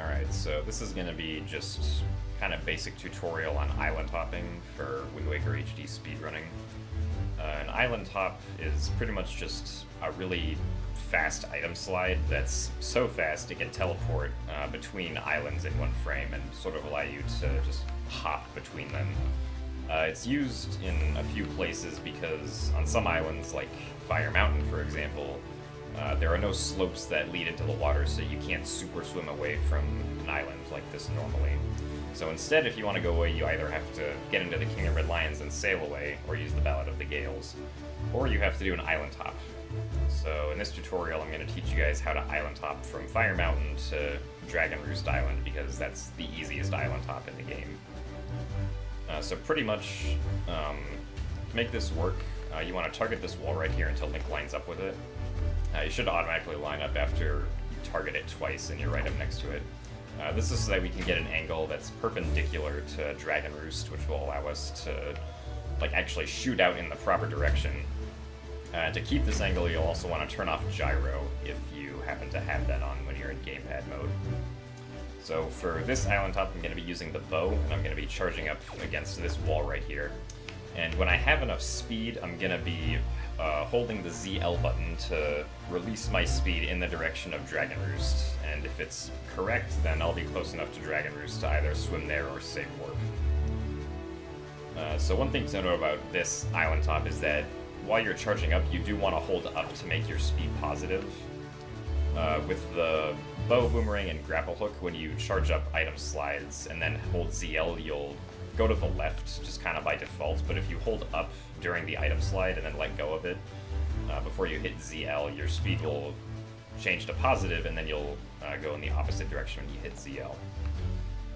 Alright, so this is going to be just kind of basic tutorial on island hopping for Wind Waker HD speedrunning. An island hop is pretty much just a really fast item slide that's so fast it can teleport between islands in one frame and sort of allow you to just hop between them. It's used in a few places because on some islands, like Fire Mountain for example, there are no slopes that lead into the water, so you can't super swim away from an island like this normally. So instead, if you want to go away, you either have to get into the King of Red Lions and sail away, or use the Ballad of the Gales, or you have to do an island hop. So in this tutorial, I'm going to teach you guys how to island hop from Fire Mountain to Dragon Roost Island, because that's the easiest island hop in the game. So pretty much, to make this work, you want to target this wall right here until Link lines up with it. You should automatically line up after you target it twice and you're right up next to it. This is so that we can get an angle that's perpendicular to Dragon Roost, which will allow us to actually shoot out in the proper direction. To keep this angle, you'll also want to turn off gyro if you happen to have that on when you're in gamepad mode. So for this island hop, I'm going to be using the bow, and I'm going to be charging up against this wall right here. And when I have enough speed, I'm going to be holding the ZL button to release my speed in the direction of Dragon Roost. And if it's correct, then I'll be close enough to Dragon Roost to either swim there or save warp. So one thing to know about this island hop is that while you're charging up, you do want to hold up to make your speed positive. With the bow, boomerang, and grapple hook, when you charge up item slides and then hold ZL, you'll go to the left, just kind of by default, but if you hold up during the item slide and then let go of it, before you hit ZL, your speed will change to positive, and then you'll go in the opposite direction when you hit ZL.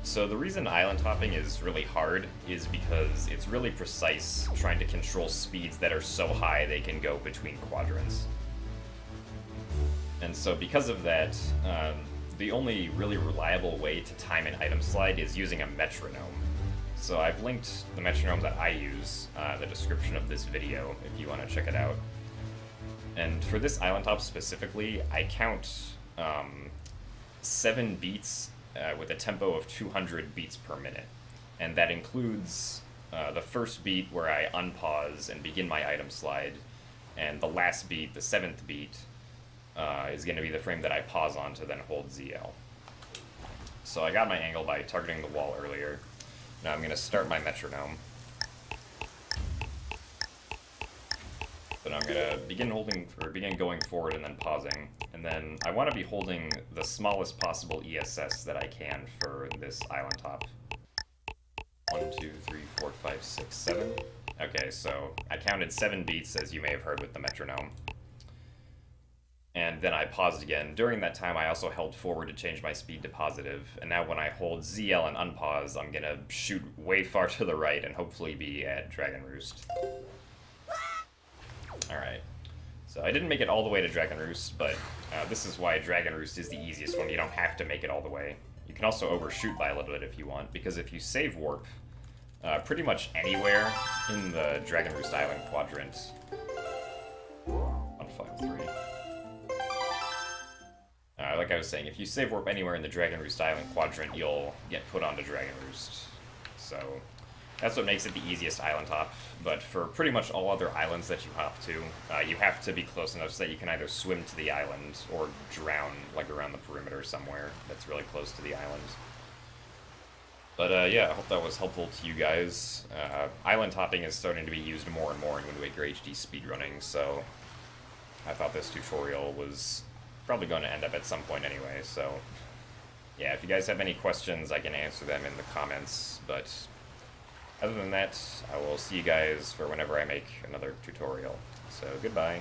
So the reason island hopping is really hard is because it's really precise trying to control speeds that are so high they can go between quadrants. And so because of that, the only really reliable way to time an item slide is using a metronome. So I've linked the metronome that I use in the description of this video if you want to check it out. And for this island hop specifically, I count 7 beats with a tempo of 200 beats per minute. And that includes the first beat where I unpause and begin my item slide, and the last beat, the 7th beat, is going to be the frame that I pause on to then hold ZL. So I got my angle by targeting the wall earlier. Now I'm going to start my metronome. Then I'm going to begin going forward and then pausing. And then I want to be holding the smallest possible ESS that I can for this island hop. 1, 2, 3, 4, 5, 6, 7. Okay, so I counted 7 beats, as you may have heard with the metronome. And then I paused again. During that time, I also held forward to change my speed to positive. And now when I hold ZL and unpause, I'm gonna shoot way far to the right and hopefully be at Dragon Roost. Alright. So I didn't make it all the way to Dragon Roost, but this is why Dragon Roost is the easiest one. You don't have to make it all the way. You can also overshoot by a little bit if you want, because if you save warp, pretty much anywhere in the Dragon Roost Island quadrant... 153. Like I was saying, if you save warp anywhere in the Dragon Roost Island quadrant, you'll get put onto Dragon Roost. So that's what makes it the easiest island hop. But for pretty much all other islands that you hop to, you have to be close enough so that you can either swim to the island or drown, like around the perimeter somewhere that's really close to the island. But yeah, I hope that was helpful to you guys. Island hopping is starting to be used more and more in Wind Waker HD speedrunning, so I thought this tutorial was probably going to end up at some point anyway, so yeah, if you guys have any questions, I can answer them in the comments, but other than that, I will see you guys for whenever I make another tutorial. So goodbye.